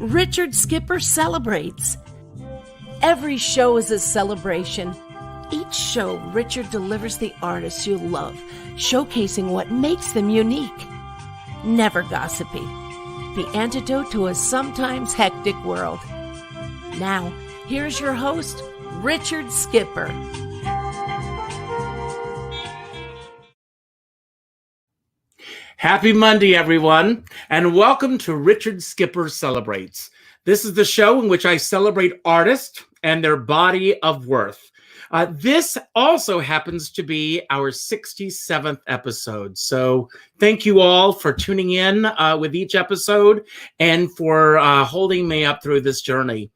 Richard Skipper celebrates. Every show is a celebration. Each show, Richard delivers the artists you love, showcasing what makes them unique. Never gossipy. The antidote to a sometimes hectic world. Now, here's your host, Richard Skipper. Happy Monday, everyone, and welcome to Richard Skipper Celebrates. This is the show in which I celebrate artists and their body of worth. This also happens to be our 67th episode. So thank you all for tuning in with each episode and for holding me up through this journey.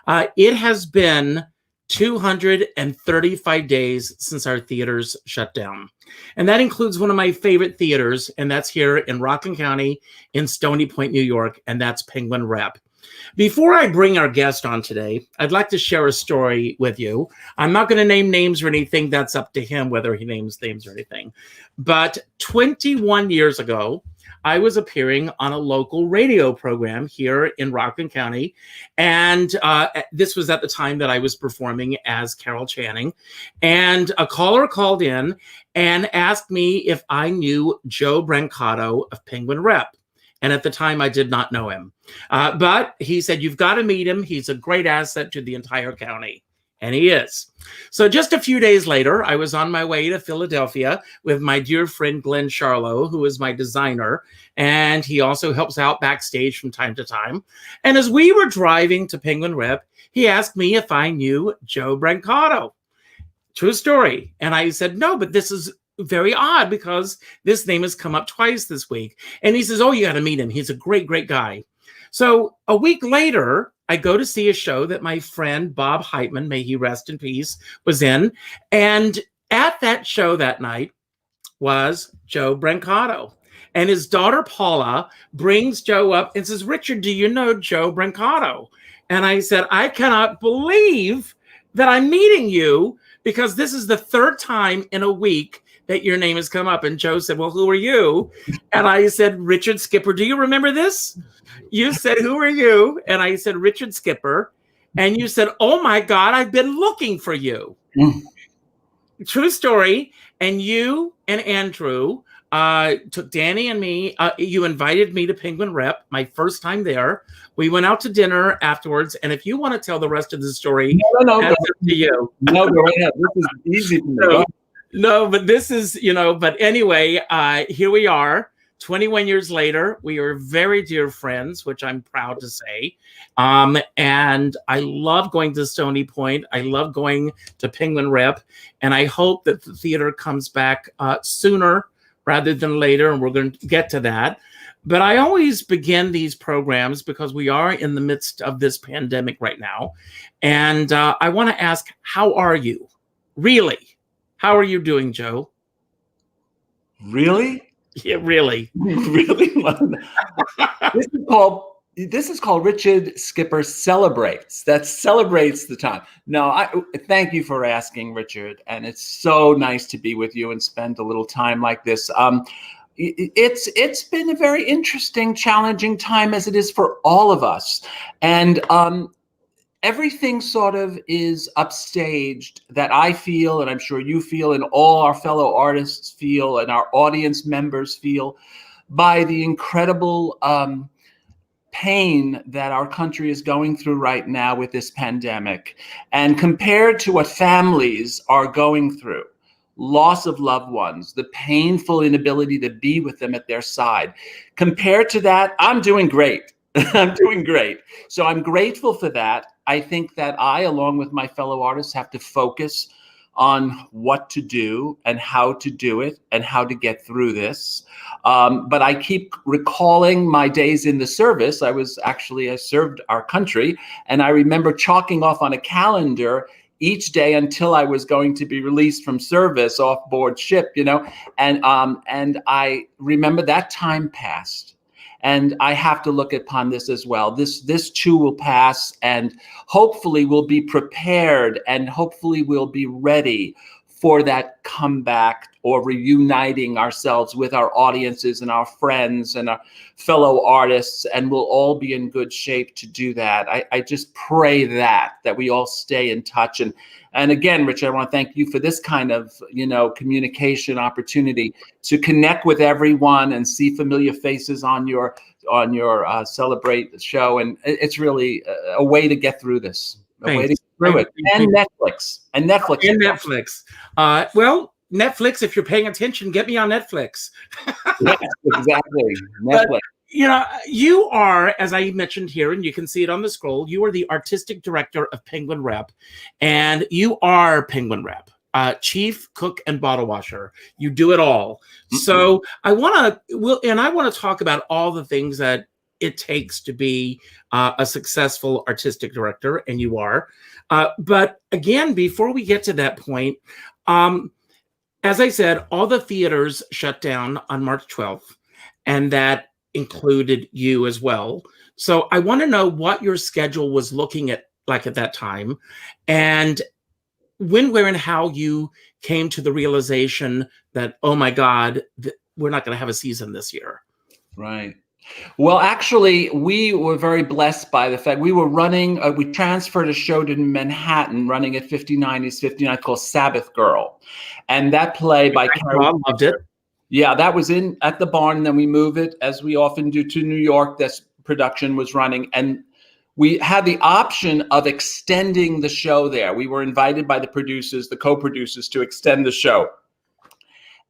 It has been 235 days since our theaters shut down. And that includes one of my favorite theaters, and that's here in Rockland County in Stony Point, New York, and that's Penguin Rep. Before I bring our guest on today, I'd like to share a story with you. I'm not going to name names or anything. That's up to him whether he names names or anything. But 21 years ago, I was appearing on a local radio program here in Rockland County. And this was at the time that I was performing as Carol Channing. And a caller called in and asked me if I knew Joe Brancato of Penguin Rep. And at the time, I did not know him. But he said, "You've got to meet him. He's a great asset to the entire county." And he is. So just a few days later, I was on my way to Philadelphia with my dear friend Glenn Charlo, who is my designer. And he also helps out backstage from time to time. And as we were driving to Penguin Rep, he asked me if I knew Joe Brancato. True story. And I said, no, but this is very odd because this name has come up twice this week. And he says, oh, you got to meet him. He's a great, great guy. So a week later, I go to see a show that my friend Bob Heitman, may he rest in peace, was in. And at that show that night was Joe Brancato. And his daughter Paula brings Joe up and says, "Richard, do you know Joe Brancato?" And I said, "I cannot believe that I'm meeting you because this is the third time in a week that your name has come up." And Joe said, "Well, who are you?" And I said, "Richard Skipper. Do you remember this? You said, who are you?" And I said, "Richard Skipper." And you said, "Oh my God, I've been looking for you." True story. And you and Andrew took Danny and me. You invited me to Penguin Rep, my first time there. We went out to dinner afterwards. And if you want to tell the rest of the story, no, that's up to you. No, go ahead. This is easy for me. No, but this is, but anyway, here we are. 21 years later, we are very dear friends, which I'm proud to say. And I love going to Stony Point. I love going to Penguin Rep. And I hope that the theater comes back sooner rather than later. And we're going to get to that. But I always begin these programs because we are in the midst of this pandemic right now. And I want to ask, how are you? Really? How are you doing, Joe? Really? Yeah, really. Really? This is called Richard Skipper Celebrates. That celebrates the time. No, I thank you for asking, Richard. And it's so nice to be with you and spend a little time like this. It's been a very interesting, challenging time, as it is for all of us. And everything sort of is upstaged that I feel, and I'm sure you feel, and all our fellow artists feel, and our audience members feel, by the incredible pain that our country is going through right now with this pandemic. And compared to what families are going through, loss of loved ones, the painful inability to be with them at their side, compared to that, I'm doing great. I'm doing great. So I'm grateful for that. I think that I, along with my fellow artists, have to focus on what to do and how to do it and how to get through this. But I keep recalling my days in the service. I served our country, and I remember chalking off on a calendar each day until I was going to be released from service off board ship, and I remember that time passed. And I have to look upon this as well. This too will pass, and hopefully we'll be prepared, and hopefully we'll be ready for that comeback or reuniting ourselves with our audiences and our friends and our fellow artists, and we'll all be in good shape to do that. I just pray that we all stay in touch. And again, Richard, I want to thank you for this kind of, communication opportunity to connect with everyone and see familiar faces on your Celebrate show. And it's really a way to get through this. Way to get through it. And Netflix. Well, Netflix, if you're paying attention, get me on Netflix. Yes, exactly. Netflix. But, you are, as I mentioned here, and you can see it on the scroll, you are the artistic director of Penguin Rep, and you are Penguin Rep, chief cook and bottle washer. You do it all. Mm-hmm. So I want to talk about all the things that it takes to be a successful artistic director, and you are. But again, before we get to that point, as I said, all the theaters shut down on March 12th, and that included you as well. So I want to know what your schedule was looking like at that time, and when, where, and how you came to the realization that, oh my God, we're not going to have a season this year. Right. Well, actually, we were very blessed by the fact we were running, we transferred a show to Manhattan, running at 59 East 59 called Sabbath Girl. And that play by Carrie. Loved it. Yeah, that was at the barn. And then we moved it, as we often do, to New York. This production was running. And we had the option of extending the show there. We were invited by the producers, the co-producers, to extend the show.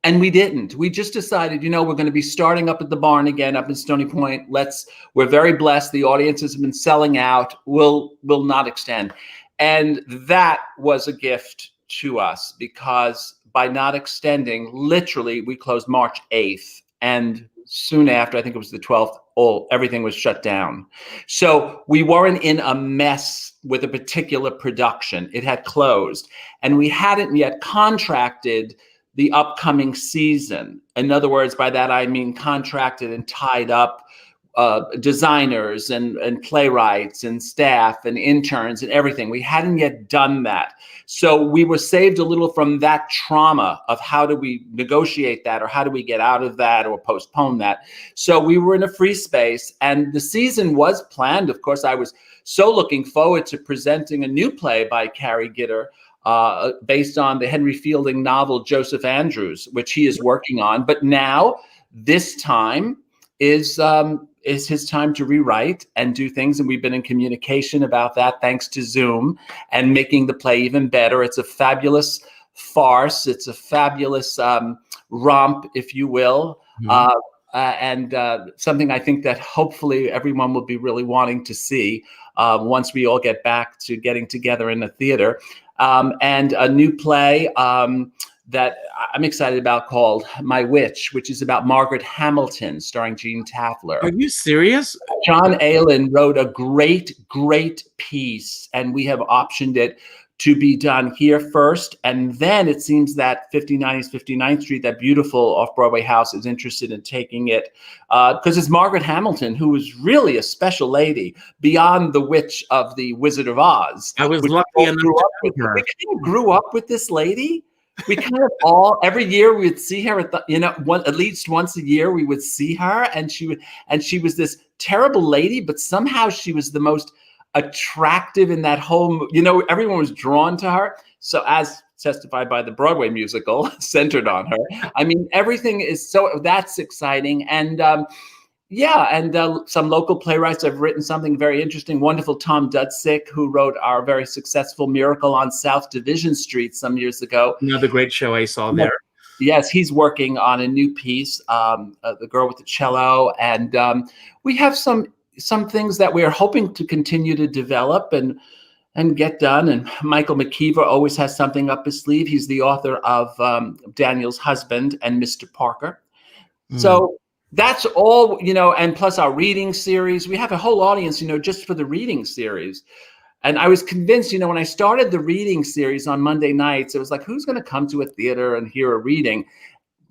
And we didn't. We just decided, we're going to be starting up at the barn again, up in Stony Point. We're very blessed. The audiences have been selling out. We'll not extend. And that was a gift to us, because by not extending, literally, we closed March 8th. And soon after, I think it was the 12th, everything was shut down. So we weren't in a mess with a particular production. It had closed. And we hadn't yet contracted the upcoming season. In other words, by that I mean contracted and tied up designers and playwrights and staff and interns and everything. We hadn't yet done that. So we were saved a little from that trauma of how do we negotiate that, or how do we get out of that or postpone that. So we were in a free space, and the season was planned. Of course, I was so looking forward to presenting a new play by Carrie Gitter, based on the Henry Fielding novel Joseph Andrews, which he is working on. But now, this time is his time to rewrite and do things. And we've been in communication about that, thanks to Zoom, and making the play even better. It's a fabulous farce. It's a fabulous romp, if you will. Mm-hmm. And something I think that hopefully everyone will be really wanting to see once we all get back to getting together in the theater. And a new play that I'm excited about called My Witch, which is about Margaret Hamilton, starring Jean Taffler. Are you serious? John Aylen wrote a great, great piece, and we have optioned it to be done here first. And then it seems that 59 East 59th Street, that beautiful off-Broadway house, is interested in taking it because it's Margaret Hamilton, who was really a special lady beyond the witch of the Wizard of Oz. I was lucky enough to meet her. We kind of grew up with this lady. We kind of every year we would see her at at least once a year we would see her, and she was this terrible lady, but somehow she was the most attractive in that whole, everyone was drawn to her. So as testified by the Broadway musical centered on her, I mean, everything is that's exciting. And some local playwrights have written something very interesting. Wonderful Tom Dudzik, who wrote our very successful Miracle on South Division Street some years ago. Another great show I saw there. Yes, he's working on a new piece, The Girl with the Cello. And we have some things that we are hoping to continue to develop and get done. And Michael McKeever always has something up his sleeve. He's the author of Daniel's Husband and Mr. Parker. So that's all, and plus our reading series. We have a whole audience, just for the reading series. And I was convinced, when I started the reading series on Monday nights, it was like, who's going to come to a theater and hear a reading?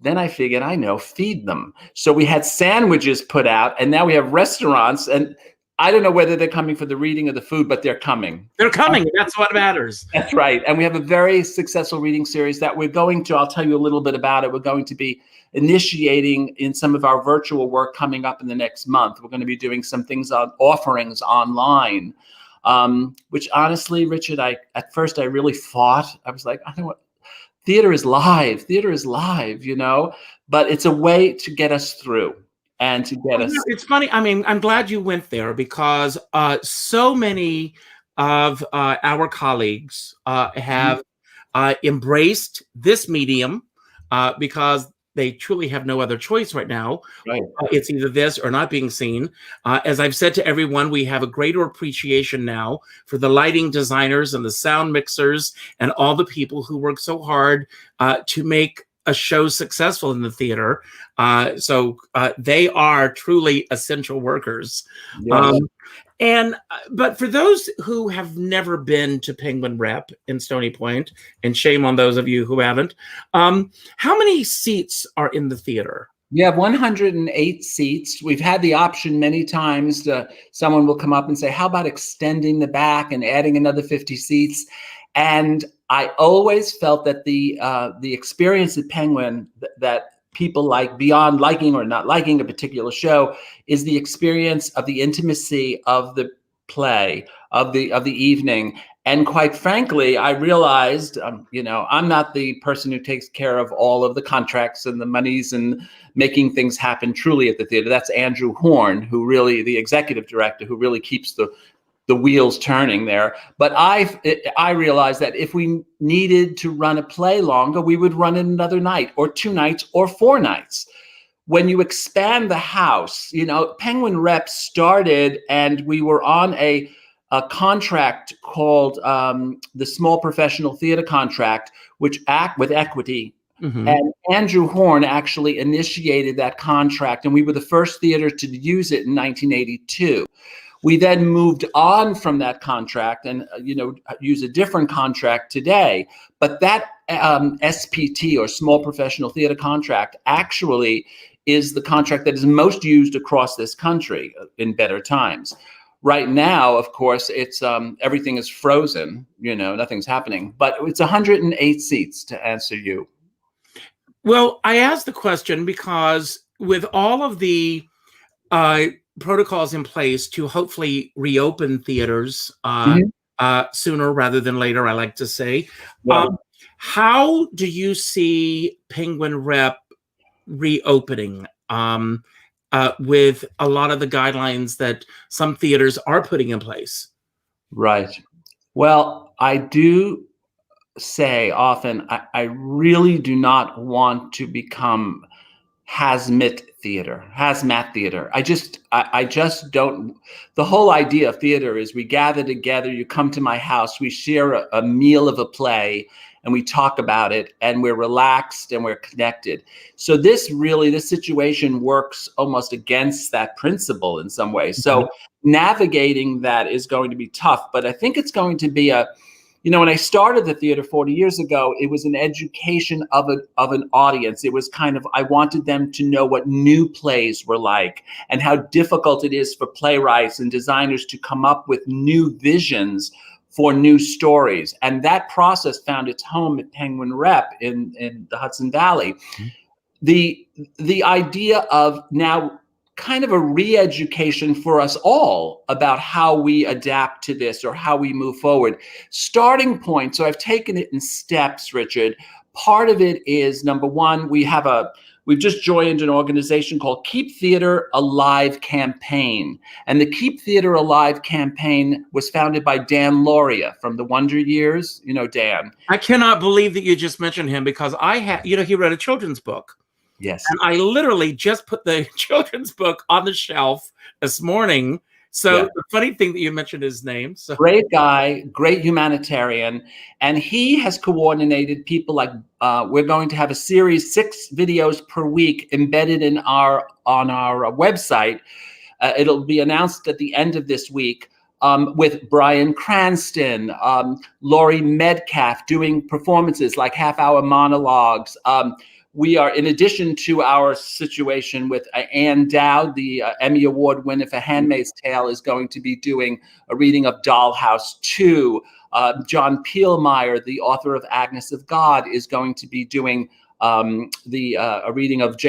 Then I figured, feed them. So we had sandwiches put out, and now we have restaurants, and I don't know whether they're coming for the reading or the food, but they're coming. They're coming. That's what matters. That's right. And we have a very successful reading series that we're going to, I'll tell you a little bit about it. We're going to be initiating in some of our virtual work coming up in the next month. We're going to be doing some things on offerings online, which honestly, Richard, at first I really fought. I was like, I don't know what, theater is live, but it's a way to get us through. And to get us. It's funny. I mean, I'm glad you went there because so many of our colleagues have embraced this medium because they truly have no other choice right now. Right. It's either this or not being seen. As I've said to everyone, we have a greater appreciation now for the lighting designers and the sound mixers and all the people who work so hard to make a show successful in the theater. So they are truly essential workers. Yes. But for those who have never been to Penguin Rep in Stony Point, and shame on those of you who haven't, how many seats are in the theater? We have 108 seats. We've had the option many times. Someone will come up and say, how about extending the back and adding another 50 seats? And I always felt that the experience at Penguin that people like, beyond liking or not liking a particular show, is the experience of the intimacy of the play, of the evening. And quite frankly, I realized, I'm not the person who takes care of all of the contracts and the monies and making things happen truly at the theater. That's Andrew Horn, who really, the executive director, who really keeps the wheels turning there. But I realized that if we needed to run a play longer, we would run it another night or 2 nights or 4 nights. When you expand the house, Penguin Rep started and we were on a contract called the Small Professional Theater Contract, which act with equity. Mm-hmm. And Andrew Horn actually initiated that contract, and we were the first theater to use it in 1982. We then moved on from that contract and, use a different contract today. But that SPT, or Small Professional Theater Contract, actually is the contract that is most used across this country in better times. Right now, of course, it's everything is frozen, nothing's happening. But it's 108 seats, to answer you. Well, I asked the question because with all of the protocols in place to hopefully reopen theaters sooner rather than later, I like to say. Yeah. How do you see Penguin Rep reopening with a lot of the guidelines that some theaters are putting in place? Right. Well, I do say often, I really do not want to become hazmat theater. I just don't. The whole idea of theater is we gather together, you come to my house, we share a meal of a play, and we talk about it, and we're relaxed and we're connected. So this situation works almost against that principle in some ways. So navigating that is going to be tough, but I think it's going to be when I started the theater 40 years ago, it was an education of an audience. It was kind of, I wanted them to know what new plays were like and how difficult it is for playwrights and designers to come up with new visions for new stories. And that process found its home at Penguin Rep in the Hudson Valley. Mm-hmm. The idea of now kind of a re-education for us all about how we adapt to this or how we move forward. Starting point, so I've taken it in steps, Richard. Part of it is, number one, we've just joined an organization called Keep Theater Alive Campaign. And the Keep Theater Alive campaign was founded by Dan Lauria from the Wonder Years. Dan. I cannot believe that you just mentioned him because he wrote a children's book. Yes. And I literally just put the children's book on the shelf this morning. So The funny thing that you mentioned his name. So. Great guy, great humanitarian. And he has coordinated people like, we're going to have a series, 6 videos per week embedded on our website. It'll be announced at the end of this week. With Bryan Cranston, Laurie Metcalf doing performances like half-hour monologues. we are, in addition to our situation with Ann Dowd, the Emmy Award winner for Handmaid's Tale, is going to be doing a reading of Dollhouse 2. John Peelmeyer, the author of Agnes of God, is going to be doing a reading of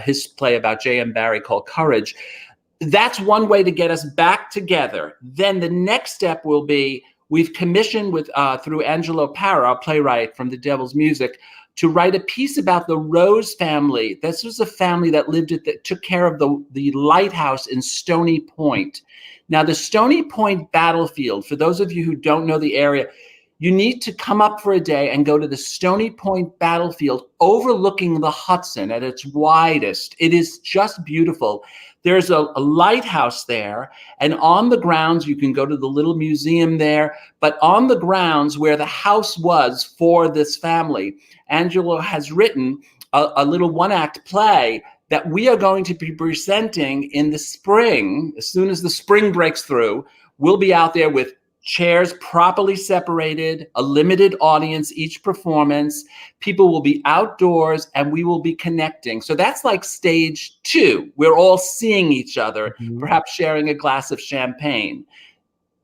his play about J.M. Barrie called Courage. That's one way to get us back together. Then the next step will be, we've commissioned through Angelo Parra, a playwright from The Devil's Music, to write a piece about the Rose family. This was a family that took care of the lighthouse in Stony Point. Now, the Stony Point battlefield, for those of you who don't know the area, you need to come up for a day and go to the Stony Point battlefield overlooking the Hudson at its widest. It is just beautiful. There's a lighthouse there, and on the grounds, you can go to the little museum there, but on the grounds where the house was for this family, Angelo has written a little one-act play that we are going to be presenting in the spring. As soon as the spring breaks through, we'll be out there with chairs properly separated, a limited audience each performance. People will be outdoors and we will be connecting. So that's like stage 2. We're all seeing each other, perhaps sharing a glass of champagne.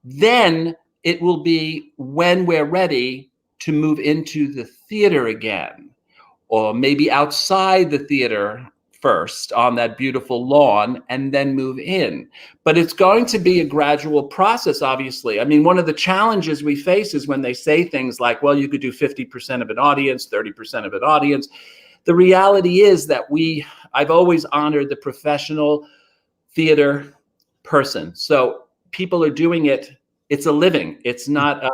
Then it will be when we're ready to move into the theater again, or maybe outside the theater first on that beautiful lawn and then move in. But it's going to be a gradual process, obviously. I mean, one of the challenges we face is when they say things like, well, you could do 50% of an audience, 30% of an audience. The reality is that I've always honored the professional theater person. So people are doing it. It's a living. It's not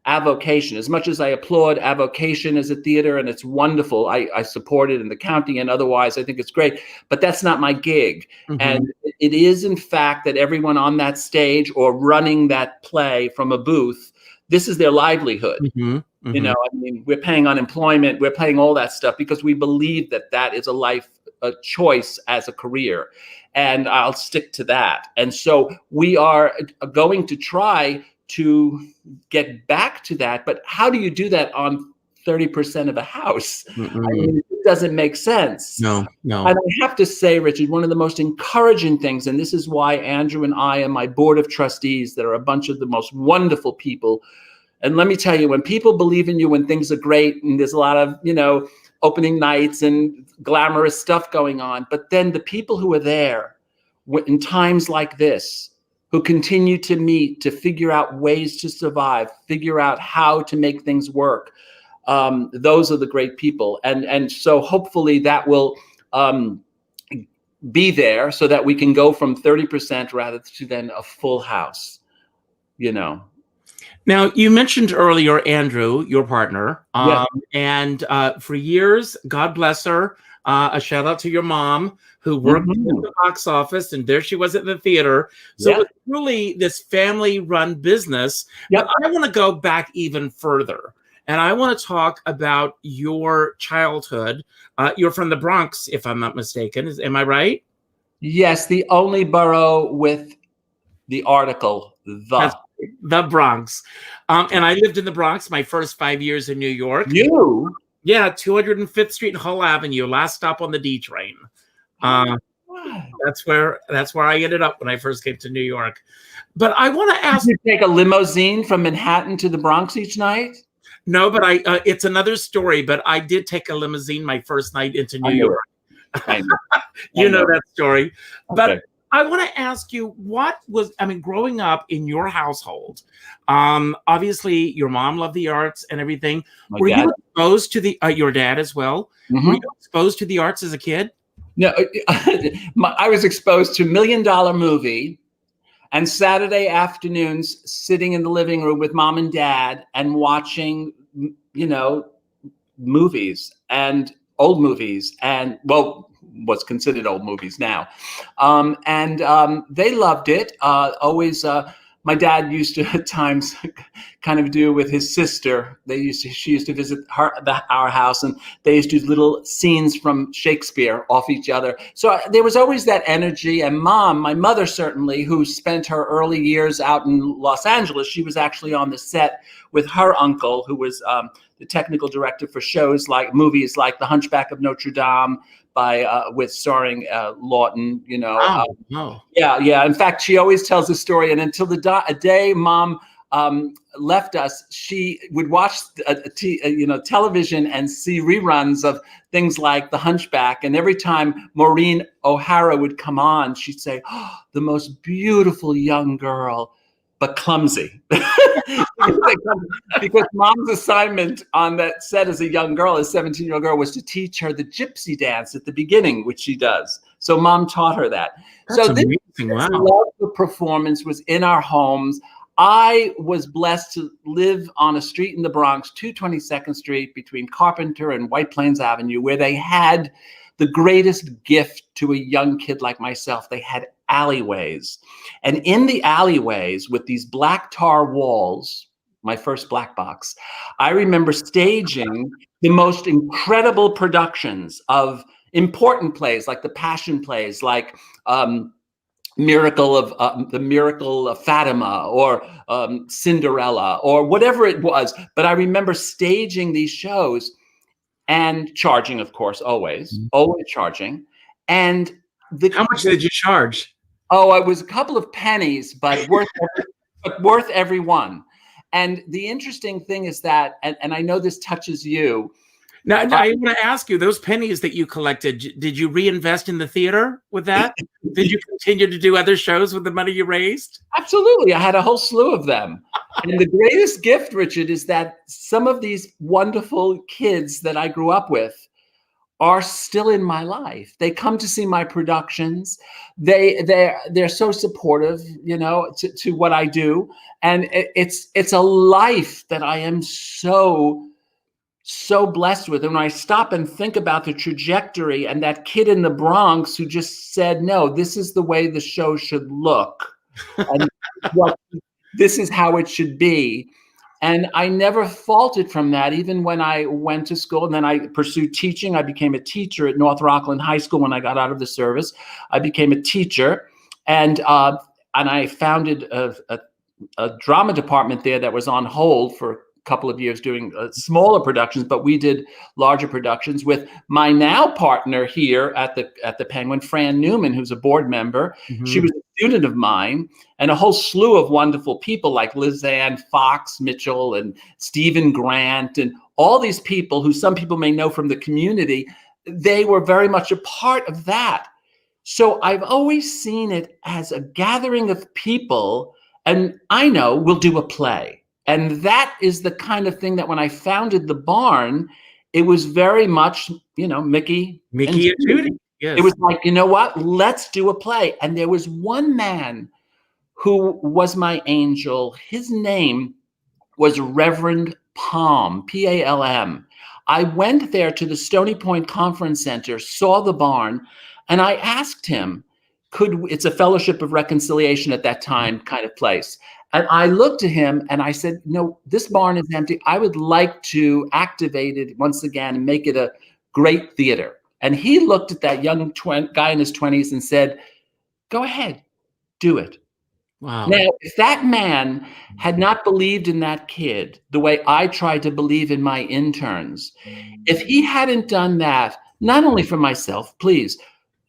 avocation. As much as I applaud avocation as a theater, and it's wonderful, I support it in the county and otherwise, I think it's great, but that's not my gig. And it is, in fact, that everyone on that stage or running that play from a booth, this is their livelihood. You know, I mean, we're paying unemployment, we're paying all that stuff because we believe that that is a choice as a career. And I'll stick to that. And so we are going to try to get back to that. But how do you do that on 30% of a house? I mean, it doesn't make sense. No. And I have to say, Richard, one of the most encouraging things, and this is why Andrew and I and my board of trustees, that are a bunch of the most wonderful people. And let me tell you, when people believe in you, when things are great and there's a lot of, opening nights and glamorous stuff going on, but then the people who are there in times like this, who continue to meet, to figure out ways to survive, figure out how to make things work, those are the great people. And so hopefully that will be there so that we can go from 30% rather to then a full house, Now, you mentioned earlier, Andrew, your partner, and for years, God bless her, a shout out to your mom who worked in the box office, and there she was at the theater. So it was really this family-run business. But I want to go back even further, and I want to talk about your childhood. You're from the Bronx, if I'm not mistaken. Am I right? Yes, the only borough with the article, the Bronx. And I lived in the Bronx my first 5 years in New York. You? Yeah, 205th Street and Hull Avenue, last stop on the D train. That's where I ended up when I first came to New York. But I want to ask, did you take a limousine from Manhattan to the Bronx each night? No, but it's another story, but I did take a limousine my first night into New York. You know that story. But okay. I want to ask you, growing up in your household, obviously your mom loved the arts and everything. Were you exposed to your dad as well? Were you exposed to the arts as a kid? No, I was exposed to $1 Million Movie and Saturday afternoons sitting in the living room with mom and dad and watching, movies and old movies and, what's considered old movies now. They loved it. My dad used to at times kind of do with his sister. She used to visit our house, and they used to do little scenes from Shakespeare off each other. So there was always that energy. And mom, my mother certainly, who spent her early years out in Los Angeles, she was actually on the set with her uncle, who was the technical director for shows like movies like The Hunchback of Notre Dame with starring Lawton, you know. No. Yeah. In fact, she always tells the story. And until a day Mom left us, she would watch television and see reruns of things like The Hunchback. And every time Maureen O'Hara would come on, she'd say, "Oh, the most beautiful young girl, but clumsy." Because Mom's assignment on that set as a young girl, as a 17-year-old girl, was to teach her the gypsy dance at the beginning, which she does. So Mom taught her that. That's so amazing. This wow. love for performance was in our homes. I was blessed to live on a street in the Bronx, 222nd Street, between Carpenter and White Plains Avenue, where they had the greatest gift to a young kid like myself. They had alleyways. And in the alleyways with these black tar walls, my first black box, I remember staging the most incredible productions of important plays, like the Passion plays, like the Miracle of Fatima, or Cinderella, or whatever it was. But I remember staging these shows and charging, of course, always charging. And how much did you charge? Oh, it was a couple of pennies, but worth every one. And the interesting thing is that, and I know this touches you. Now, I want to ask you, those pennies that you collected, did you reinvest in the theater with that? Did you continue to do other shows with the money you raised? Absolutely. I had a whole slew of them. And the greatest gift, Richard, is that some of these wonderful kids that I grew up with are still in my life. They come to see my productions. They're so supportive, you know, to what I do. And it's a life that I am so blessed with. And when I stop and think about the trajectory and that kid in the Bronx who just said, no, this is the way the show should look. And this is how it should be. And I never faltered from that, even when I went to school. And then I pursued teaching. I became a teacher at North Rockland High School when I got out of the service. I became a teacher. And I founded a drama department there that was on hold for couple of years doing smaller productions, but we did larger productions with my now partner here at the Penguin, Fran Newman, who's a board member. Mm-hmm. She was a student of mine, and a whole slew of wonderful people like Lizanne Fox Mitchell and Stephen Grant, and all these people who some people may know from the community. They were very much a part of that. So I've always seen it as a gathering of people, and I know we'll do a play. And that is the kind of thing that when I founded the barn, it was very much, you know, Mickey and Judy. Yes. It was like, you know what, let's do a play. And there was one man who was my angel. His name was Reverend Palm, P-A-L-M. I went there to the Stony Point Conference Center, saw the barn, and I asked him, it's a Fellowship of Reconciliation at that time kind of place. And I looked at him and I said, no, this barn is empty. I would like to activate it once again and make it a great theater. And he looked at that young guy in his 20s and said, go ahead, do it. Wow. Now, if that man had not believed in that kid the way I tried to believe in my interns, if he hadn't done that, not only for myself, please,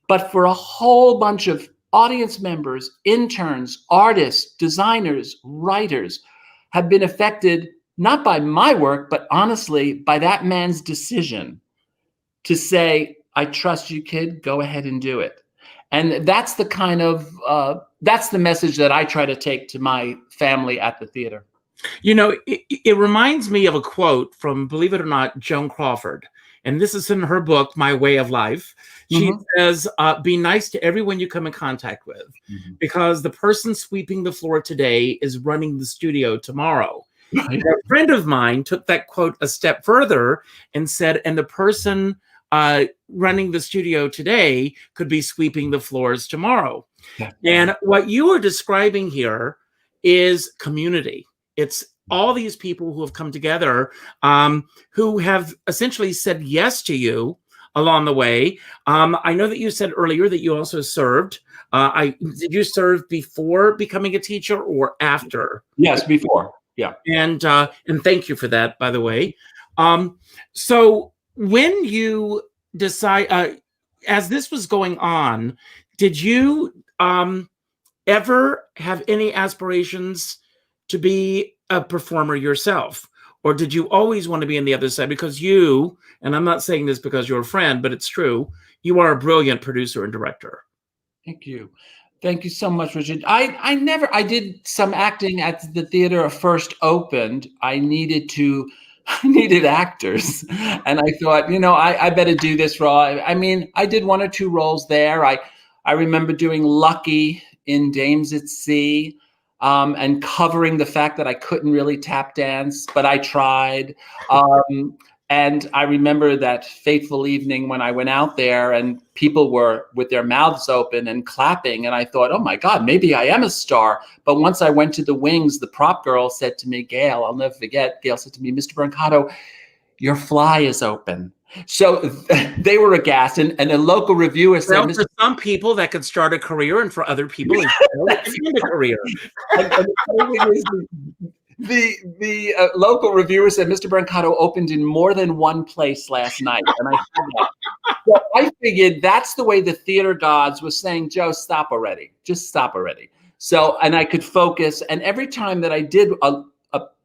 but for a whole bunch of audience members, interns, artists, designers, writers have been affected not by my work, but honestly by that man's decision to say, I trust you, kid, go ahead and do it. And that's the kind of, that's the message that I try to take to my family at the theater. You know, it reminds me of a quote from, believe it or not, Joan Crawford. And this is in her book, My Way of Life. She says, be nice to everyone you come in contact with, because the person sweeping the floor today is running the studio tomorrow. Right. A friend of mine took that quote a step further and said, and the person running the studio today could be sweeping the floors tomorrow. Yeah. And what you are describing here is community. It's all these people who have come together, who have essentially said yes to you along the way. I know that you said earlier that you also served. Did you serve before becoming a teacher or after? Yes, before. Yeah. And thank you for that, by the way. So when you decide, as this was going on, did you ever have any aspirations to be a performer yourself? Or did you always want to be on the other side? Because you, and I'm not saying this because you're a friend, but it's true, you are a brilliant producer and director. Thank you. Thank you so much, Richard. I did some acting at the theater first opened. I needed actors. And I thought, I better do this role. I mean, I did 1 or 2 roles there. I remember doing Lucky in Dames at Sea, and covering the fact that I couldn't really tap dance, but I tried. And I remember that fateful evening when I went out there and people were with their mouths open and clapping. And I thought, oh my God, maybe I am a star. But once I went to the wings, the prop girl said to me, Gail, I'll never forget, Gail said to me, Mr. Brancato, your fly is open. So they were aghast. And a local reviewer said, well, for some people that could start a career, and for other people, it can end a career. The local reviewer said Mr. Brancato opened in more than one place last night, and I figured that's the way the theater gods was saying, Joe, stop already, just stop already. So, and I could focus, and every time that I did a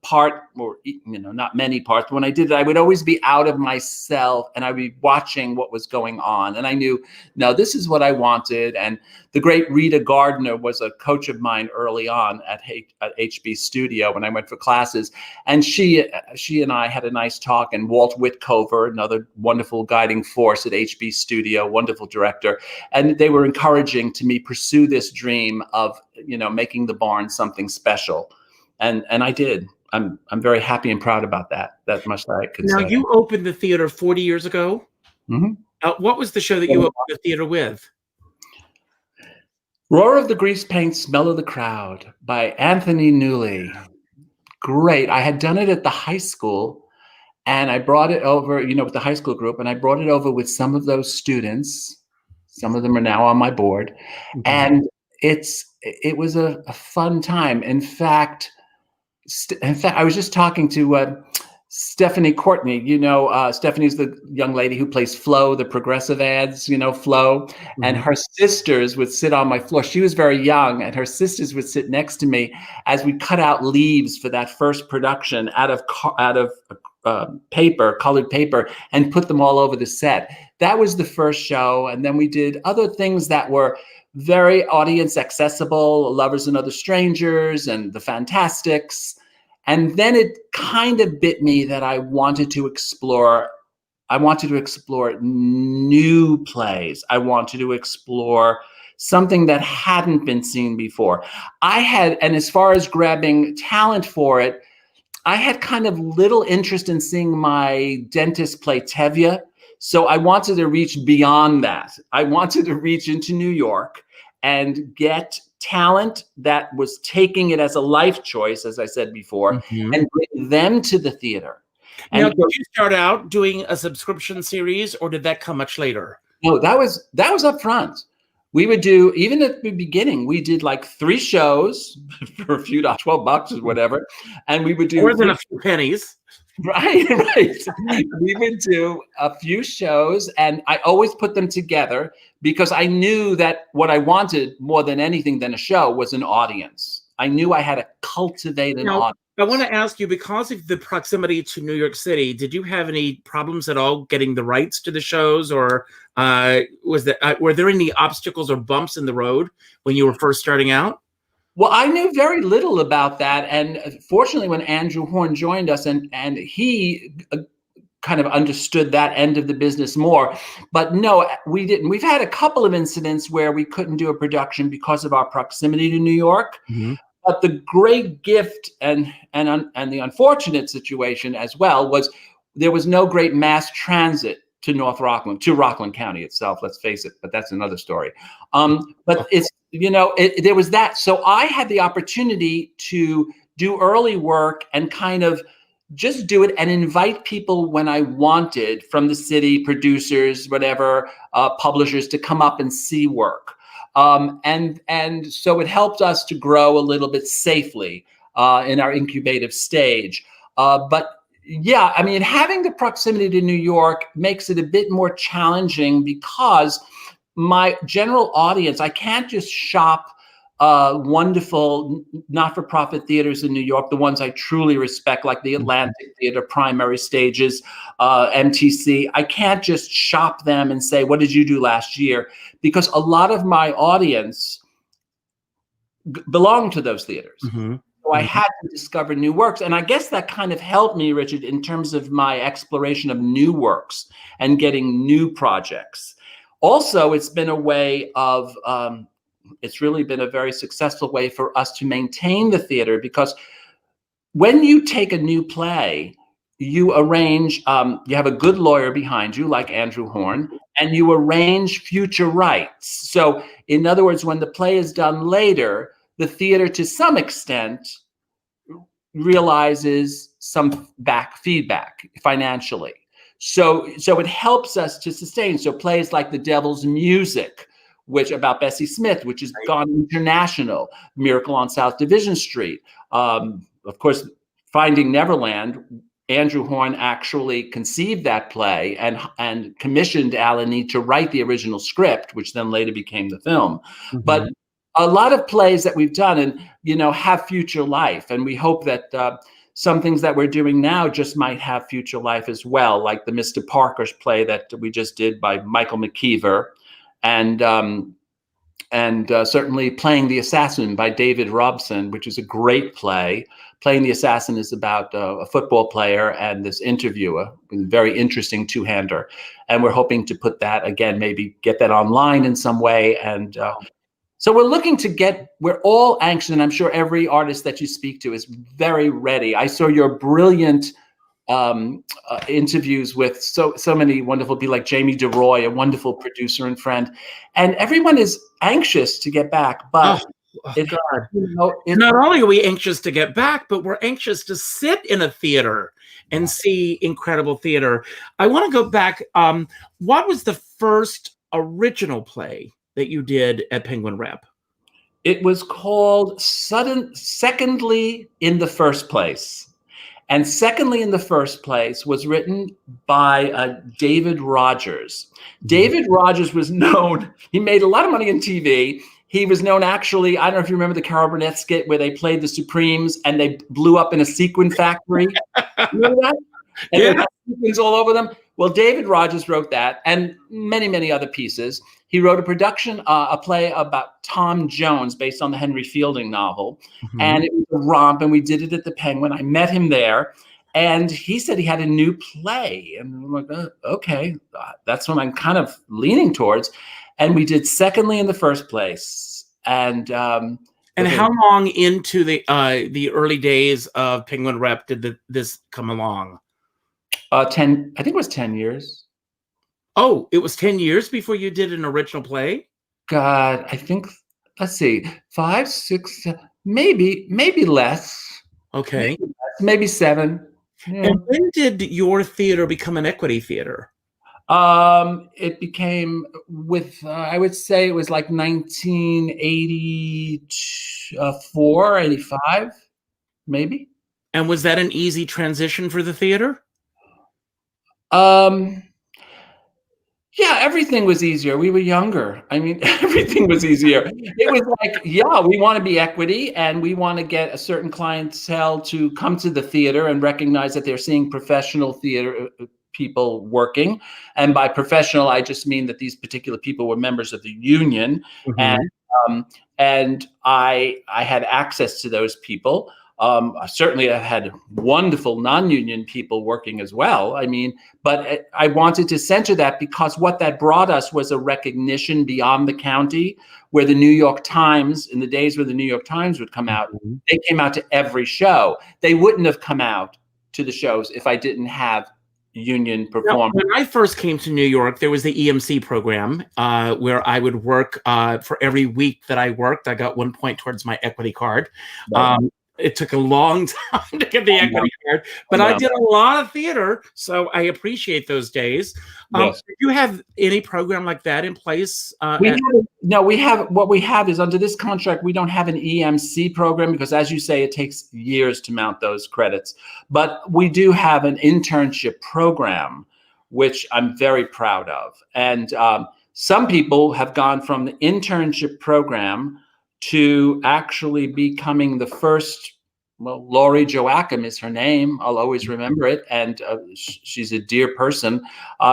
part, or not many parts, when I did it, I would always be out of myself, and I'd be watching what was going on, and I knew, no, this is what I wanted. And the great Rita Gardner was a coach of mine early on at HB Studio when I went for classes, and she and I had a nice talk. And Walt Whitcover, another wonderful guiding force at HB Studio, wonderful director, and they were encouraging to me pursue this dream of making the barn something special, and I did. I'm very happy and proud about that. That much I could say. Now, you opened the theater 40 years ago. Mm-hmm. What was the show that you opened the theater with? Roar of the Grease Paint, Smell of the Crowd by Anthony Newley. Great. I had done it at the high school, and I brought it over, with the high school group, and I brought it over with some of those students. Some of them are now on my board. Mm-hmm. And it was a fun time. In fact, I was just talking to Stephanie Courtney. Stephanie's the young lady who plays Flo, the progressive ads, Flo. Mm-hmm. And her sisters would sit on my floor. She was very young, and her sisters would sit next to me as we cut out leaves for that first production out of paper, colored paper, and put them all over the set. That was the first show. And then we did other things that were very audience accessible, Lovers and Other Strangers and The Fantastics. And then it kind of bit me that I wanted to explore new plays. I wanted to explore something that hadn't been seen before. And as far as grabbing talent for it, I had kind of little interest in seeing my dentist play Tevye. So I wanted to reach beyond that. I wanted to reach into New York and get talent that was taking it as a life choice, as I said before, mm-hmm. and bring them to the theater. Now, did you start out doing a subscription series, or did that come much later? No, that was up front. We would do, even at the beginning, we did like 3 shows for a few, $12 or whatever. And we would do more than a few pennies. Right. We would do a few shows, and I always put them together because I knew that what I wanted more than anything than a show was an audience. I knew I had to cultivate an audience. I want to ask you, because of the proximity to New York City, did you have any problems at all getting the rights to the shows, or were there any obstacles or bumps in the road when you were first starting out? Well, I knew very little about that. And fortunately, when Andrew Horn joined us, and he kind of understood that end of the business more. But no, we didn't. We've had a couple of incidents where we couldn't do a production because of our proximity to New York. Mm-hmm. But the great gift and the unfortunate situation as well was there was no great mass transit to Rockland County itself, let's face it, but that's another story. But it's, there was that. So I had the opportunity to do early work and kind of just do it and invite people when I wanted from the city, producers, whatever, publishers, to come up and see work. And so it helped us to grow a little bit safely in our incubative stage. But Yeah, I mean, having the proximity to New York makes it a bit more challenging because my general audience, I can't just shop wonderful not-for-profit theaters in New York, the ones I truly respect, like the Atlantic Theater, Primary Stages, MTC. I can't just shop them and say, what did you do last year? Because a lot of my audience belong to those theaters. So I had to discover new works. And I guess that kind of helped me, Richard, in terms of my exploration of new works and getting new projects. Also, it's been a way of, it's really been a very successful way for us to maintain the theater, because when you take a new play, you arrange, you have a good lawyer behind you, like Andrew Horn, and you arrange future rights. So in other words, when the play is done later, the theater, to some extent, realizes some feedback financially. So it helps us to sustain. So plays like The Devil's Music, which about Bessie Smith, which has gone international, Miracle on South Division Street. Of course, Finding Neverland, Andrew Horn actually conceived that play and commissioned Alan Need to write the original script, which then later became the film. But a lot of plays that we've done and, have future life. And we hope that some things that we're doing now just might have future life as well, like the Mr. Parker's play that we just did by Michael McKeever, and certainly Playing the Assassin by David Robson, which is a great play. Playing the Assassin is about a football player and this interviewer, a very interesting two-hander. And we're hoping to put that, again, maybe get that online in some way. And so we're looking to we're all anxious, and I'm sure every artist that you speak to is very ready. I saw your brilliant interviews with so many wonderful people, like Jamie DeRoy, a wonderful producer and friend, and everyone is anxious to get back. But not only are we anxious to get back, but we're anxious to sit in a theater and see incredible theater. I want to go back. What was the first original play that you did at Penguin Rep? It was called Secondly in the First Place. And Secondly in the First Place was written by David Rogers. David Rogers was known, he made a lot of money in TV. He was known, actually, I don't know if you remember the Carol Burnett skit where they played the Supremes and they blew up in a sequin factory. Remember that? And there were sequins all over them. Well, David Rogers wrote that and many, many other pieces. He wrote a play about Tom Jones based on the Henry Fielding novel. And it was a romp, and we did it at the Penguin. I met him there, and he said he had a new play. And I'm like, okay, that's what I'm kind of leaning towards. And we did Secondly in the First Place. And how long into the early days of Penguin Rep did this come along? 10, I think it was 10 years. Oh, it was 10 years before you did an original play? God, I think, let's see, 5, 6, maybe less. Okay. Maybe 7. Yeah. And when did your theater become an equity theater? It became I would say it was like 1984, 85, maybe. And was that an easy transition for the theater? Yeah, everything was easier. We were younger. I mean, everything was easier. It was like, we want to be equity, and we want to get a certain clientele to come to the theater and recognize that they're seeing professional theater people working. And by professional, I just mean that these particular people were members of the union. And I had access to those people. Certainly I've had wonderful non-union people working as well. I mean, but I wanted to center that because what that brought us was a recognition beyond the county, where the New York Times, in the days where the New York Times would come out, they came out to every show. They wouldn't have come out to the shows if I didn't have union performers. When I first came to New York, there was the EMC program where I would work for every week that I worked. I got 1 point towards my equity card. it took a long time to get the equity card, but I did a lot of theater, so I appreciate those days. Yes. Do you have any program like that in place? We have what we have is under this contract, we don't have an EMC program because, as you say, it takes years to mount those credits. But we do have an internship program, which I'm very proud of. And some people have gone from the internship program to actually becoming the first. Well, Laurie Joachim is her name. I'll always remember it. And she's a dear person.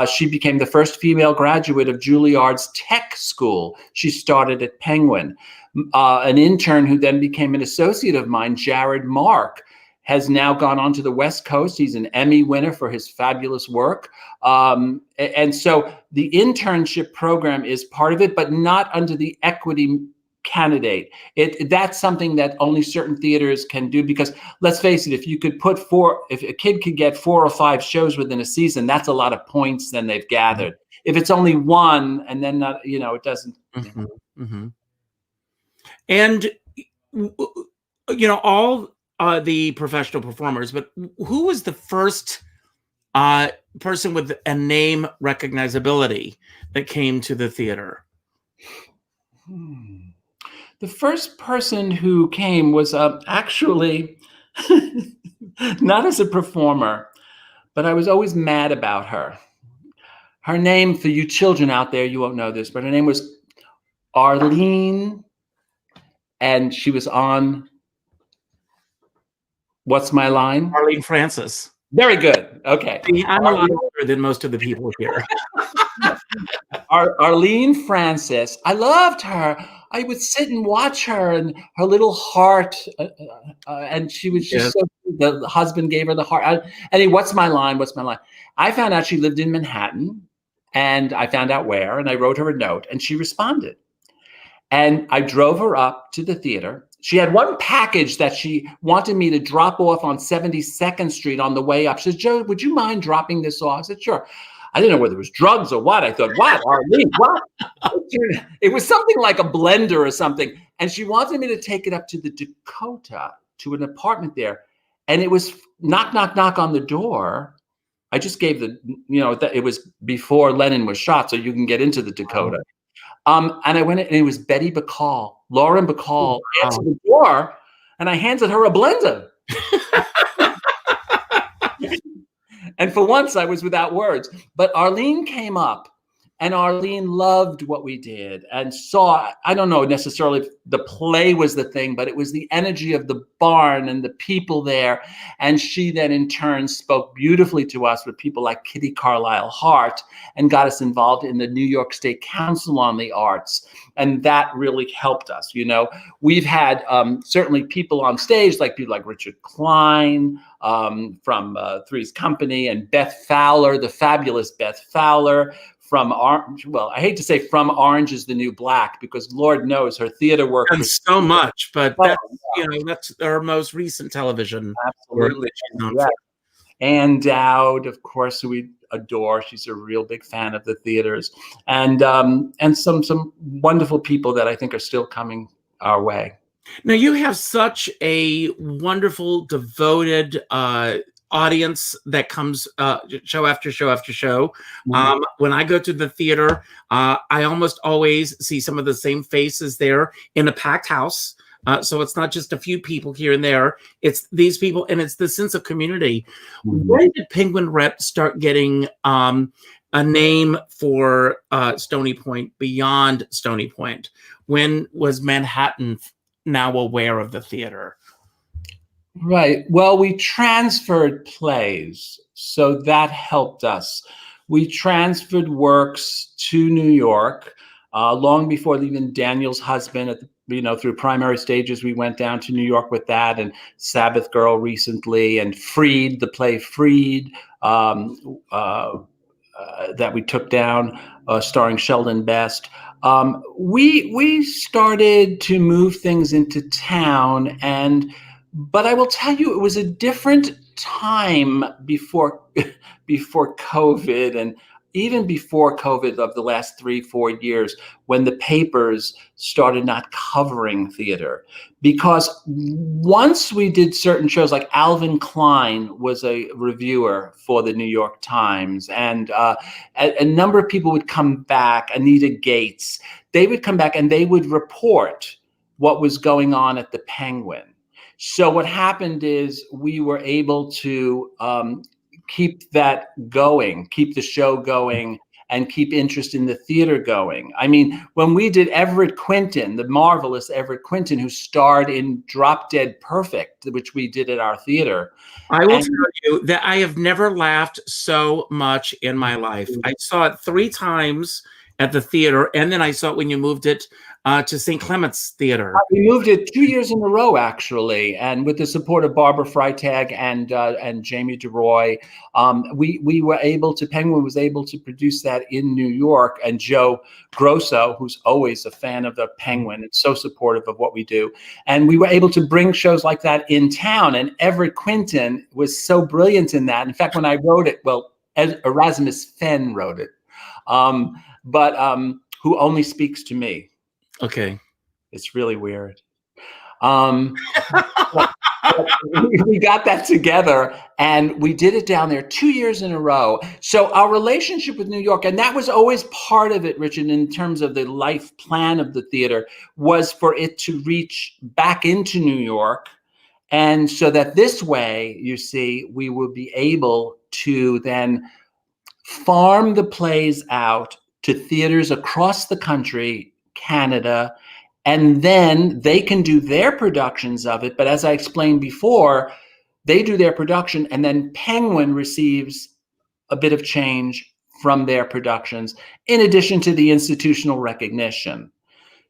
She became the first female graduate of Juilliard's tech school. She started at Penguin. An intern who then became an associate of mine, Jared Mark, has now gone on to the West Coast. He's an Emmy winner for his fabulous work. And so the internship program is part of it, but not under the equity candidate. That's something that only certain theaters can do, because let's face it, if a kid could get 4 or 5 shows within a season, that's a lot of points then they've gathered. If it's only one and then not, it doesn't. Mm-hmm. Mm-hmm. And all the professional performers, but who was the first person with a name recognizability that came to the theater? The first person who came was actually not as a performer, but I was always mad about her. Her name, for you children out there, you won't know this, but her name was Arlene, and she was on What's My Line? Arlene Francis. Very good. Okay. I'm a lot older than most of the people here. Arlene Francis. I loved her. I would sit and watch her and her little heart, and she was just so. The husband gave her the heart. What's my line? What's my line? I found out she lived in Manhattan, and I found out where, and I wrote her a note, and she responded. And I drove her up to the theater. She had one package that she wanted me to drop off on 72nd Street on the way up. She said, "Joe, would you mind dropping this off?" I said, "Sure." I didn't know whether it was drugs or what. I thought, what? Arlene, what? It was something like a blender or something. And she wanted me to take it up to the Dakota, to an apartment there. And it was knock, knock, knock on the door. I just gave it was before Lennon was shot, so you can get into the Dakota. And I went in, and it was Betty Bacall. Lauren Bacall answered the door, and I handed her a blender. And for once, I was without words. But Arlene came up, and Arlene loved what we did and saw, I don't know necessarily if the play was the thing, but it was the energy of the barn and the people there. And she then in turn spoke beautifully to us with people like Kitty Carlisle Hart and got us involved in the New York State Council on the Arts. And that really helped us. We've had certainly people on stage, like people like Richard Klein from Three's Company, and Beth Fowler, the fabulous Beth Fowler, from I hate to say From Orange is the New Black, because Lord knows her theater work and so much, but that's our most recent television. Absolutely. Yeah. Ann Dowd, of course, who we adore. She's a real big fan of the theaters, and some wonderful people that I think are still coming our way. Now, you have such a wonderful, devoted audience that comes show after show after show. Mm-hmm. When I go to the theater, I almost always see some of the same faces there in a packed house. So it's not just a few people here and there. It's these people, and it's the sense of community. Mm-hmm. When did Penguin Rep start getting a name for Stony Point beyond Stony Point? When was Manhattan now aware of the theater? Right. Well, we transferred plays, so that helped us. We transferred works to New York long before even Daniel's husband. Through primary stages, we went down to New York with that, and Sabbath Girl recently, and Freed, the play Freed, that we took down, starring Sheldon Best. We started to move things into town, but I will tell you, it was a different time before COVID, and even before COVID of the last 3-4 years, when the papers started not covering theater. Because once we did certain shows, like Alvin Klein was a reviewer for the New York Times, and a number of people would come back, Anita Gates, they would come back and they would report what was going on at the Penguin. So what happened is we were able to keep that going, keep the show going, and keep interest in the theater going. I mean, when we did Everett Quinton, the marvelous Everett Quinton, who starred in Drop Dead Perfect, which we did at our theater. I will tell you that I have never laughed so much in my life. I saw it 3 times at the theater, and then I saw it when you moved it to St. Clement's Theater. We moved it 2 years in a row, actually, and with the support of Barbara Freitag and Jamie DeRoy, we were able to. Penguin was able to produce that in New York, and Joe Grosso, who's always a fan of the Penguin and so supportive of what we do, and we were able to bring shows like that in town. And Everett Quinton was so brilliant in that. In fact, when I wrote it, well, Erasmus Fenn wrote it, but who only speaks to me. Okay. It's really weird. We got that together and we did it down there 2 years in a row. So our relationship with New York, and that was always part of it, Richard, in terms of the life plan of the theater, was for it to reach back into New York. And so that this way, you see, we will be able to then farm the plays out to theaters across the country, Canada, and then they can do their productions of it. But as I explained before, they do their production and then Penguin receives a bit of change from their productions in addition to the institutional recognition.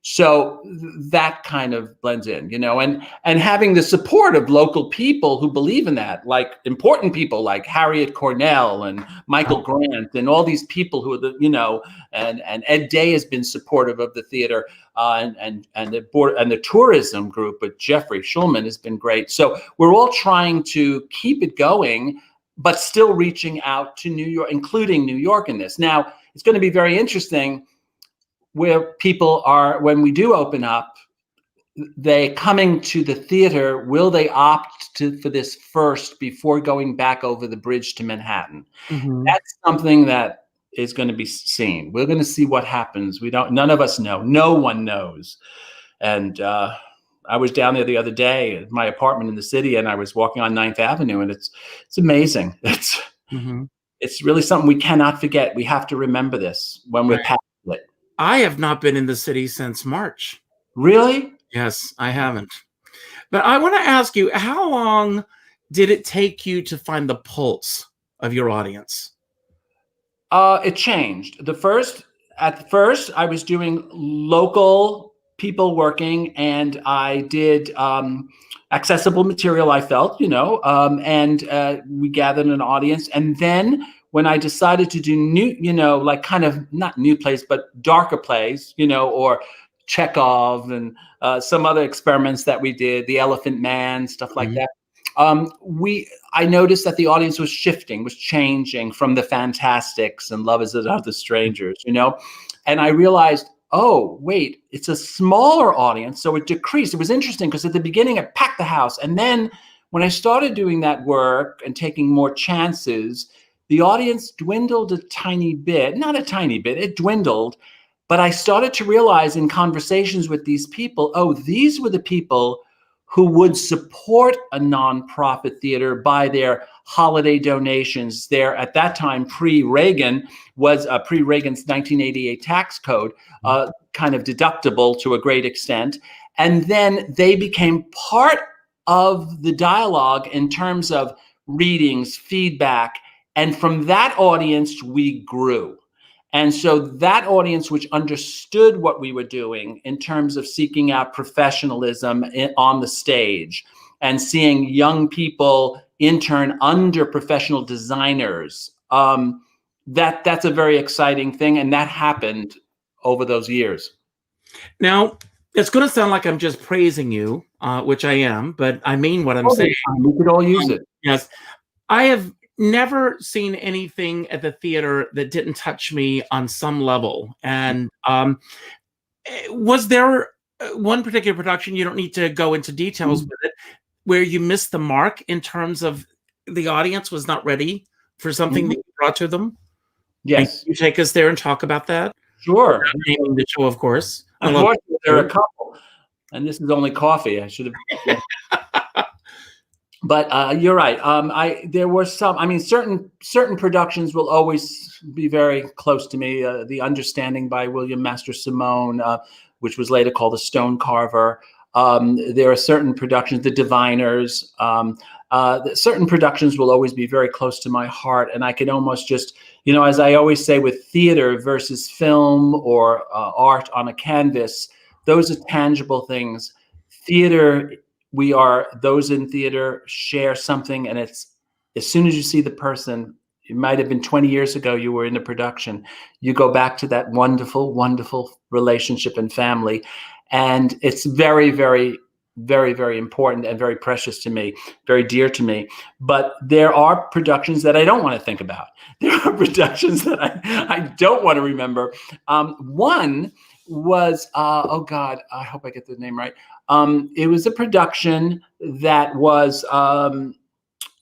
So that kind of blends in, and having the support of local people who believe in that, like important people like Harriet Cornell and Michael Grant and all these people who are and Ed Day has been supportive of the theater and the board and the tourism group, but Jeffrey Schulman has been great. So we're all trying to keep it going, but still reaching out to New York, including New York in this. Now, it's going to be very interesting where people are, when we do open up, they coming to the theater, will they opt for this first before going back over the bridge to Manhattan? Mm-hmm. That's something that is going to be seen. We're going to see what happens. None of us know. No one knows. And I was down there the other day at my apartment in the city, and I was walking on 9th Avenue, and it's amazing. It's really something we cannot forget. We have to remember this when we're past it. I have not been in the city since March. Really? Yes, I haven't. But I want to ask you, how long did it take you to find the pulse of your audience? It changed. At first, I was doing local people working, and I did accessible material, I felt, and we gathered an audience. And then when I decided to do new, like kind of not new plays, but darker plays, or Chekhov and some other experiments that we did, The Elephant Man, stuff like that. I noticed that the audience was shifting, was changing from the Fantastics and Love Is of the Strangers, and I realized, oh, wait, it's a smaller audience. So it decreased. It was interesting because at the beginning it packed the house. And then when I started doing that work and taking more chances, the audience dwindled a tiny bit, not a tiny bit, it dwindled. But I started to realize in conversations with these people, oh, these were the people who would support a nonprofit theater by their holiday donations. There, at that time, pre-Reagan, was pre-Reagan's 1988 tax code, kind of deductible to a great extent. And then they became part of the dialogue in terms of readings, feedback. And from that audience, we grew. And so that audience, which understood what we were doing in terms of seeking out professionalism on the stage and seeing young people intern under professional designers, that's a very exciting thing. And that happened over those years. Now, it's going to sound like I'm just praising you, which I am, but I mean what I'm saying. We could all use it. Yes. I have never seen anything at the theater that didn't touch me on some level. And was there one particular production, you don't need to go into details with it, where you missed the mark in terms of the audience was not ready for something that you brought to them? Yes. And you take us there and talk about that? Sure. Without naming the show, of course. Unfortunately, there are a couple, and this is only coffee. I should have. But you're right. There were some. I mean, certain productions will always be very close to me. The Understanding by William Master Simone, which was later called The Stone Carver. There are certain productions, The Diviners. Certain productions will always be very close to my heart, and I can almost just, as I always say, with theater versus film or art on a canvas, those are tangible things. Theater. Those in theater share something, and it's as soon as you see the person, it might have been 20 years ago you were in the production, you go back to that wonderful, wonderful relationship and family. And it's very, very, very, very important and very precious to me, very dear to me. But there are productions that I don't want to think about. There are productions that I don't want to remember. One was, oh God, I hope I get the name right. It was a production that was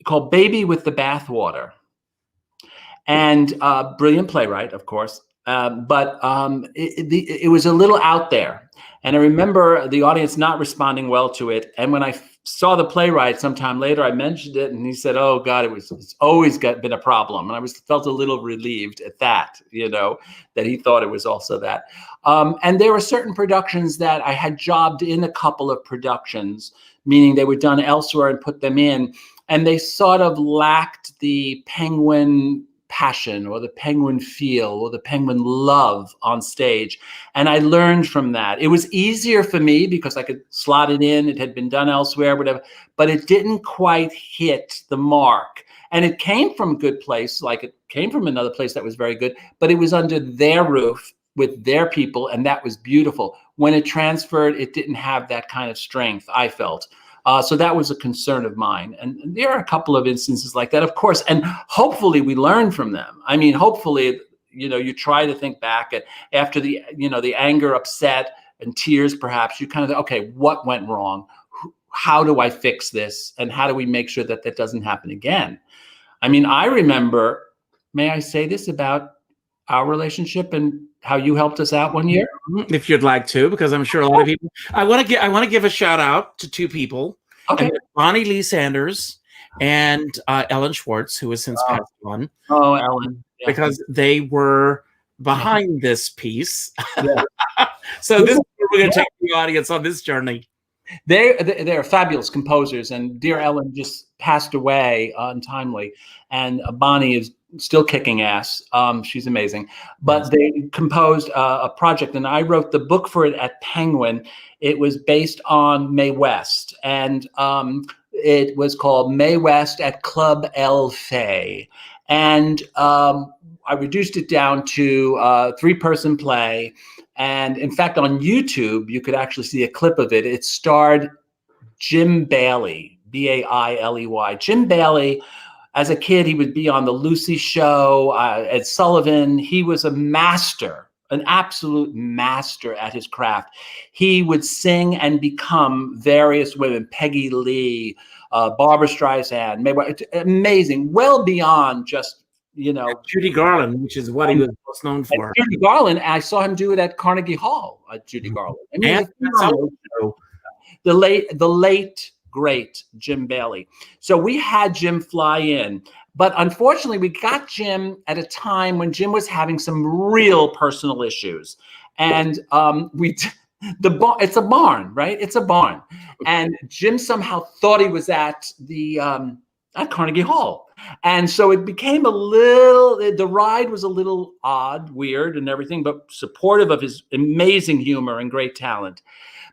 called Baby with the Bathwater. And brilliant playwright, of course. But it was a little out there. And I remember the audience not responding well to it. And when I saw the playwright sometime later, I mentioned it, and he said, "Oh God, it's always been a problem." And I felt a little relieved at that, that he thought it was also that. And there were certain productions that I had jobbed in a couple of productions, meaning they were done elsewhere and put them in, and they sort of lacked the Penguin passion or the Penguin feel or the Penguin love on stage. And I learned from that. It was easier for me because I could slot it in. It had been done elsewhere, whatever, but it didn't quite hit the mark. And it came from a good place, like it came from another place that was very good, but it was under their roof with their people, and that was beautiful. When it transferred, it didn't have that kind of strength, I felt. So that was a concern of mine. And there are a couple of instances like that, of course, and hopefully we learn from them. I mean, hopefully, you try to think back after the anger, upset, and tears, perhaps, you kind of, okay, what went wrong? How do I fix this? And how do we make sure that doesn't happen again? I mean, I remember, may I say this about our relationship and how you helped us out one year? If you'd like to, because I'm sure a lot of people. I want to give a shout out to two people. Okay. Bonnie Lee Sanders and Ellen Schwartz, who has since passed on. Oh, Ellen. Yeah. Because they were behind this piece. Yeah. So this is where we're going to take the audience on this journey. They're fabulous composers, and dear Ellen just passed away untimely, and Bonnie is still kicking ass. She's amazing. But they composed a project, and I wrote the book for it at Penguin. It was based on Mae West, and it was called Mae West at Club El Fay. And I reduced it down to a 3-person play. And in fact, on YouTube, you could actually see a clip of it. It starred Jim Bailey, Bailey. Jim Bailey, as a kid, he would be on the Lucy Show, Ed Sullivan. He was a master, an absolute master at his craft. He would sing and become various women, Peggy Lee, Barbra Streisand, amazing, well beyond just, Judy Garland, which is what he was most known for. Judy Garland, I saw him do it at Carnegie Hall. Judy Garland, I mean, the late great Jim Bailey. So we had Jim fly in, but unfortunately, we got Jim at a time when Jim was having some real personal issues, and it's a barn, right? It's a barn, and Jim somehow thought he was at Carnegie Hall. And so it became the ride was a little odd, weird and everything, but supportive of his amazing humor and great talent.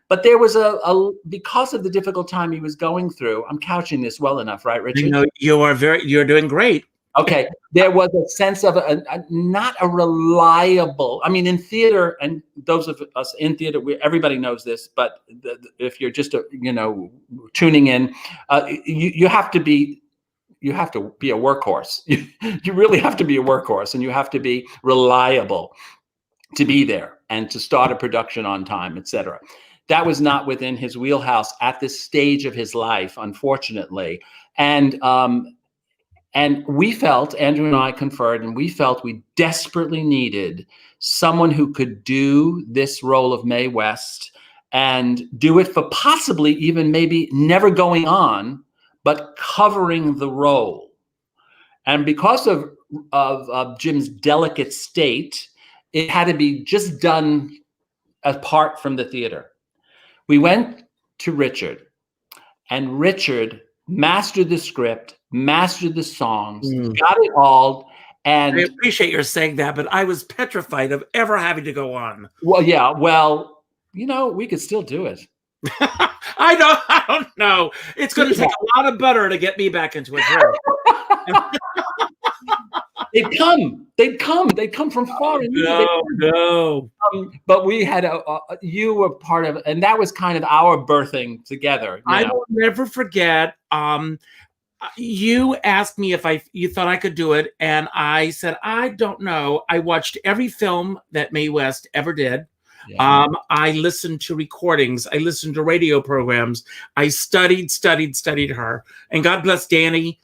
But there was because of the difficult time he was going through, I'm couching this well enough, right, Richard? You're doing great. Okay. There was a sense of not a reliable, I mean, in theater, and those of us in theater, everybody knows this, but if you're just, tuning in, you have to be be a workhorse. You really have to be a workhorse, and you have to be reliable to be there and to start a production on time, etc. That was not within his wheelhouse at this stage of his life, unfortunately. And we felt, Andrew and I conferred, and we felt we desperately needed someone who could do this role of Mae West and do it for possibly even maybe never going on, but covering the role. And because of Jim's delicate state, it had to be just done apart from the theater. We went to Richard, and Richard mastered the script, mastered the songs, got it all. And I appreciate your saying that, but I was petrified of ever having to go on. Well, yeah, well, we could still do it. I don't know. It's going to take a lot of butter to get me back into a dress. They'd come from far and near. No. But we had you were part of it, and that was kind of our birthing together. I will never forget. You asked me if you thought I could do it, and I said I don't know. I watched every film that Mae West ever did. Yeah. I listened to recordings. I listened to radio programs. I studied her. And God bless Danny.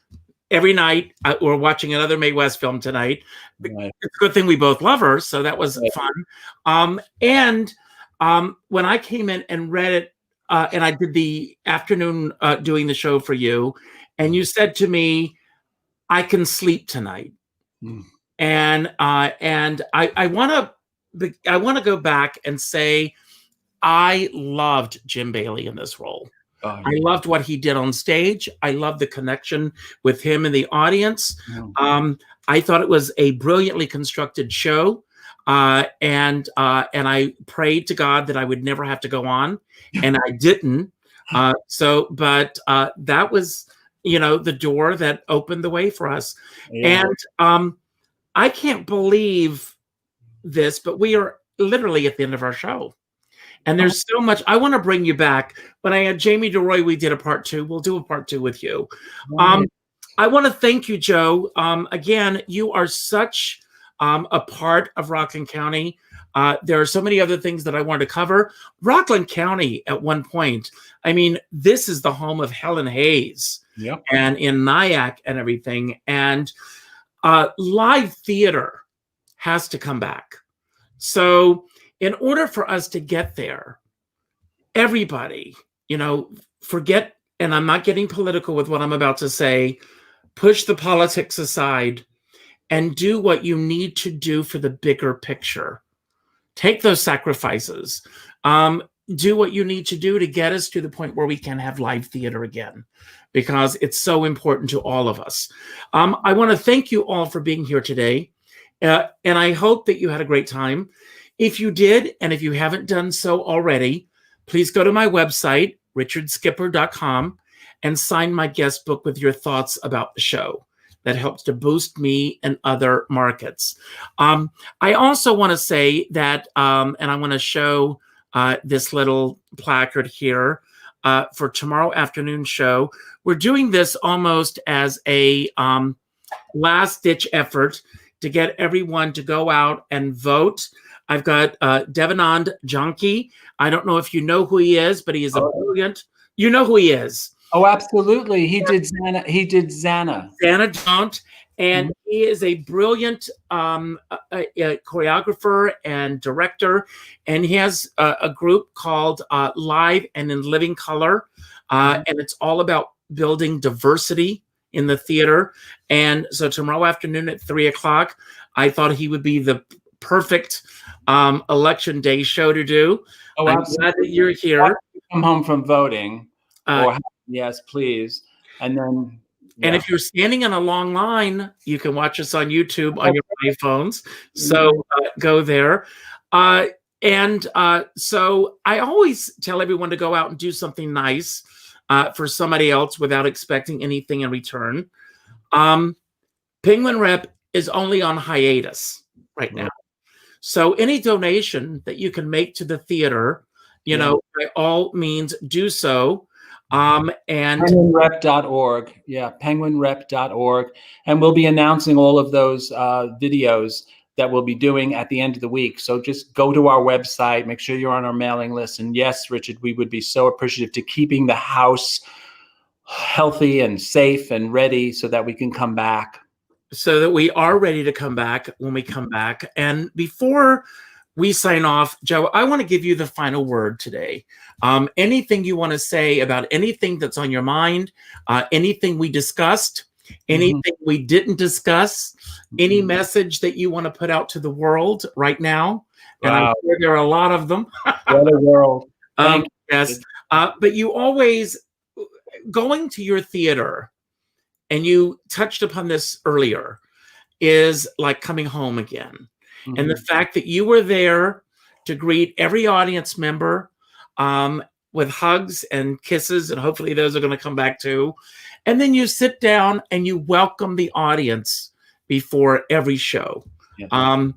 Every night we're watching another Mae West film tonight. Right. It's a good thing we both love her, so that was fun. And when I came in and read it, and I did the afternoon doing the show for you, and you said to me, "I can sleep tonight," and I want to go back and say I loved Jim Bailey in this role. I loved what he did on stage. I loved the connection with him and the audience. I thought it was a brilliantly constructed show, and I prayed to God that I would never have to go on, and I didn't. But that was, the door that opened the way for us. Yeah. And I can't believe this, but we are literally at the end of our show. And there's so much. I want to bring you back. When I had Jamie DeRoy, we did a part 2. We'll do a part 2 with you. I want to thank you, Joe. Again, you are such a part of Rockland County. There are so many other things that I want to cover. Rockland County, at one point, this is the home of Helen Hayes, and in Nyack and everything. And live theater has to come back. So in order for us to get there, everybody, forget, and I'm not getting political with what I'm about to say, push the politics aside and do what you need to do for the bigger picture. Take those sacrifices. Do what you need to do to get us to the point where we can have live theater again, because it's so important to all of us. I want to thank you all for being here today. And I hope that you had a great time. If you did, and if you haven't done so already, please go to my website, richardskipper.com, and sign my guest book with your thoughts about the show. That helps to boost me in other markets. I also want to say that, and I want to show this little placard here for tomorrow afternoon show. We're doing this almost as a last-ditch effort to get everyone to go out and vote. I've got Devanand Janki. I don't know if you know who he is, but he is a brilliant. You know who he is. Oh, absolutely. He did Xana. Xana don't. And he is a brilliant choreographer and director. And he has a group called Live and in Living Color. And it's all about building diversity in the theater. And so tomorrow afternoon at 3:00, I thought he would be the perfect election day show to do. Oh, I'm glad that you're here. Come home from voting. Yes, please. And then, and if you're standing in a long line, you can watch us on YouTube on your iPhones. So go there. So I always tell everyone to go out and do something nice for somebody else without expecting anything in return. Penguin Rep is only on hiatus right now. So any donation that you can make to the theater, by all means do so. And penguinrep.org. Yeah, penguinrep.org. And we'll be announcing all of those videos that we'll be doing at the end of the week. So just go to our website, make sure you're on our mailing list. And yes, Richard, we would be so appreciative to keeping the house healthy and safe and ready so that we can come back. So that we are ready to come back when we come back. And before we sign off, Joe, I want to give you the final word today. Anything you want to say about anything that's on your mind, anything we discussed, anything we didn't discuss, any message that you want to put out to the world right now. And I'm sure there are a lot of them. What a world. Yes. But you always, going to your theater, and you touched upon this earlier, is like coming home again. And the fact that you were there to greet every audience member with hugs and kisses, and hopefully those are going to come back too. And then you sit down and you welcome the audience before every show. Yeah.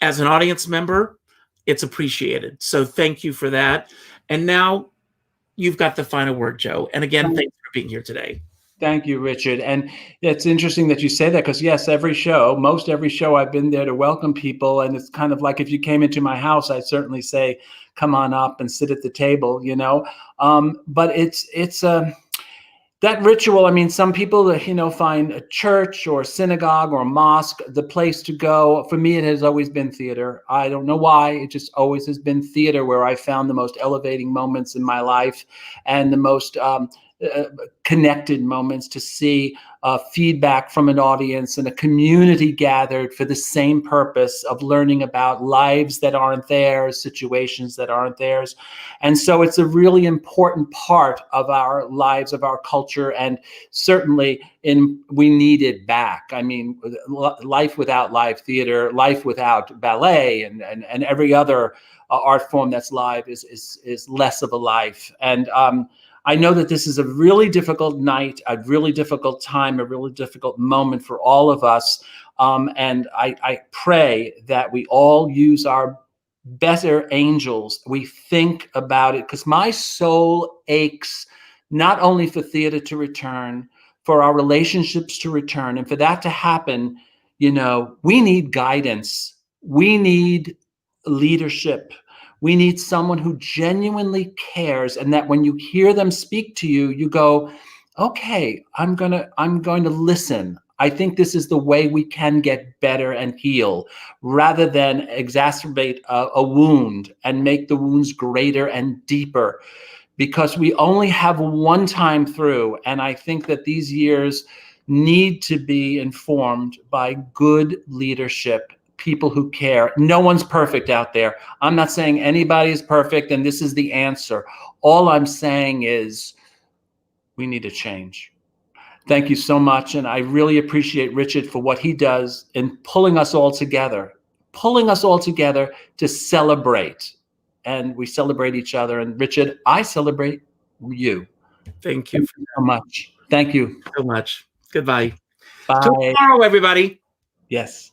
As an audience member, it's appreciated. So thank you for that. And now you've got the final word, Joe. And again, thanks for being here today. Thank you, Richard. And it's interesting that you say that, because yes, most every show I've been there to welcome people. And it's kind of like if you came into my house, I'd certainly say, come on up and sit at the table, you know. But it's that ritual. I mean, some people, find a church or a synagogue or a mosque the place to go. For me, it has always been theater. I don't know why. It just always has been theater where I found the most elevating moments in my life and the most connected moments, to see feedback from an audience and a community gathered for the same purpose of learning about lives that aren't theirs, situations that aren't theirs. And so it's a really important part of our lives, of our culture, and certainly we need it back. I mean, life without live theater, life without ballet and every other art form that's live is less of a life. And I know that this is a really difficult night, a really difficult time, a really difficult moment for all of us. And I pray that we all use our better angels. We think about it, because my soul aches not only for theater to return, for our relationships to return. And for that to happen, we need guidance. We need leadership. We need someone who genuinely cares, and that when you hear them speak to you, you go, okay, I'm going to listen. I think this is the way we can get better and heal, rather than exacerbate a wound and make the wounds greater and deeper, because we only have one time through. And I think that these years need to be informed by good leadership, people who care. No one's perfect out there. I'm not saying anybody is perfect and this is the answer. All I'm saying is we need to change. Thank you so much. And I really appreciate Richard for what he does in pulling us all together to celebrate. And we celebrate each other. And Richard, I celebrate you. Thank you so much. Thank you so much. Goodbye. Bye. Till tomorrow, everybody. Yes.